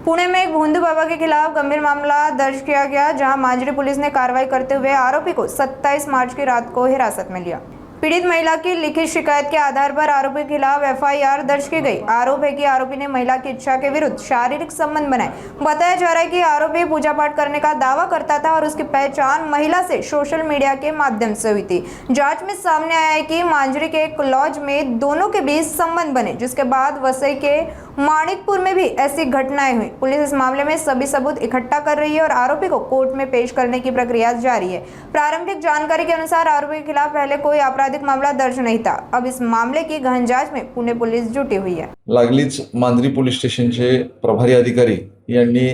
पुणे में एक भोंदू बाबा के खिलाफ गंभीर मामला दर्ज किया गया, जहां मांजरी पुलिस ने कार्रवाई करते हुए आरोपी को 27 मार्च की रात को हिरासत में लिया। पीड़ित महिला की लिखित शिकायत के आधार पर आरोपी के खिलाफ एफआईआर दर्ज की गई। आरोप है कि आरोपी ने महिला की इच्छा के विरुद्ध शारीरिक संबंध बनाए। बताया जा रहा है कि आरोपी पूजा पाठ करने का दावा करता था और उसकी पहचान महिला से सोशल मीडिया के माध्यम से हुई थी। जांच में सामने आया है कि मांजरी के एक लॉज में दोनों के बीच संबंध बने, जिसके बाद वसई के माणिकपुर में भी ऐसी घटनाएं हुई। पुलिस इस मामले में सभी सबूत इकट्ठा कर रही है और आरोपी को कोर्ट में पेश करने की प्रक्रिया जारी है। प्रारंभिक जानकारी के अनुसार आरोपी के खिलाफ पहले कोई आपराधिक मामला दर्ज नहीं था। अब इस मामले की गहन जांच में पुणे पुलिस जुटी हुई है। लागलीच मांजरी पोलीस स्टेशनचे प्रभारी अधिकारी यांनी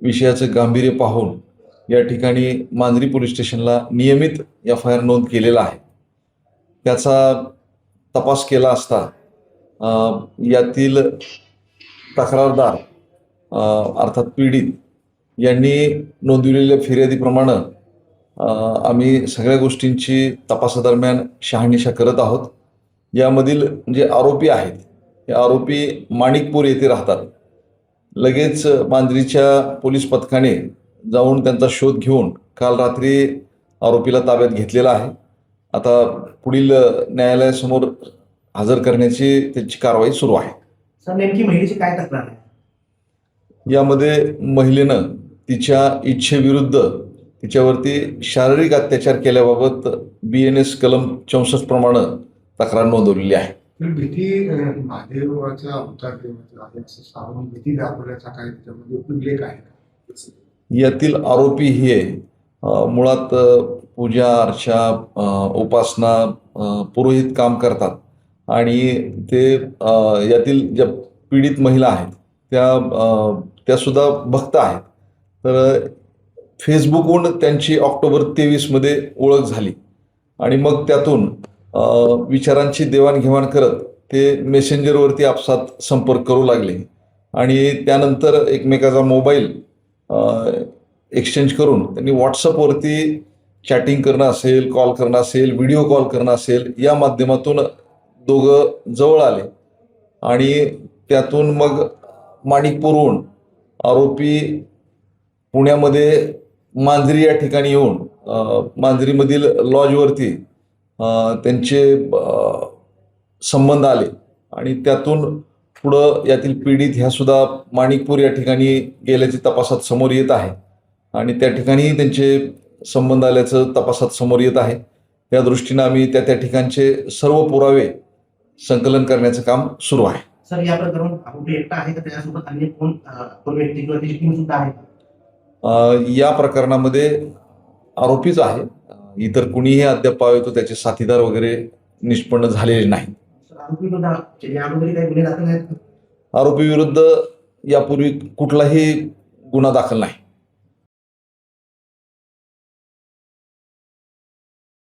विषयाचं गांभीर्य पाहून या ठिकाणी मांजरी पोलीस स्टेशनला नियमित एफआयआर नोंद केलेला आहे। त्याचा तपास केला असता यातील तक्रारदार अर्थात पीडित यांनी नोंदविलेल्या फिर्यादीप्रमाणे आम्ही सगळ्या गोष्टींची तपासादरम्यान शहानिशा करत आहोत। यामधील जे आरोपी आहेत हे आरोपी माणिकपूर येथे राहतात। लगेच मांजरीच्या पोलीस पथकाने जाऊन त्यांचा शोध घेऊन काल रात्री आरोपीला ताब्यात घेतलेला आहे। आता पुढील न्यायालयासमोर हजर करण्याची त्याची कारवाई सुरू आहे। सर, नेमकी महिलेची काय तक्रार आहे? यामध्ये महिलेनं तिच्या इच्छेविरुद्ध तिच्यावरती शारीरिक अत्याचार केल्याबाबत BNS कलम 64 प्रमाणे तक्रार नोंदवलेली आहे। भीती महादेवाचा अवतार देवाचा आहे असं सांगून भीती दाखवण्याचा काय त्याच्यामध्ये उल्लेख आहे? यातील आरोपी हे मुळात पूजा अर्चा उपासना पुरोहित काम करतात आणि ते यातील ज्या पीडित महिला आहेत त्या सुद्धा भक्त आहेत। तर फेसबुकवरून त्यांची ऑक्टोबर 23 मध्ये ओळख झाली आणि मग त्यातून विचारांची देवाणघेवाण करत ते मेसेंजरवरती आपसात संपर्क करू लागले आणि त्यानंतर एकमेकाचा मोबाईल एक्सचेंज करून त्यांनी व्हॉट्सअपवरती चॅटिंग करणं असेल, कॉल करणं असेल, व्हिडिओ कॉल करणं असेल, या माध्यमातून दोघं जवळ आले आणि त्यातून मग माणिकपूरहून आरोपी पुण्यामध्ये मांजरी या ठिकाणी येऊन मांजरीमधील लॉजवरती त्यांचे संबंध आले आणि त्यातून पुढं यातील पीडित ह्या सुद्धा माणिकपूर या ठिकाणी गेल्याचे तपासात समोर येत आहे आणि त्या ठिकाणी त्यांचे संबंध आल्याचं तपासात समोर येत आहे। त्या दृष्टीने आम्ही त्या ठिकाणचे सर्व पुरावे संकलन करण्याचं काम सुरू आहे। सर, या प्रकरणात आरोपी एकटा आहे का त्याच्यासोबत अन्य कोण व्यक्ती किंवा त्याची टीम सुद्धा आहे? या प्रकरणामध्ये आरोपीच आहे, इतर कुणीही अद्याप त्याचे साथीदार वगैरे निष्पन्न झालेले नाही। आरोपी यामध्ये काही गुन्हे दाखल आहेत? आरोपी विरुद्ध यापूर्वी कुठलाही गुन्हा दाखल नाही।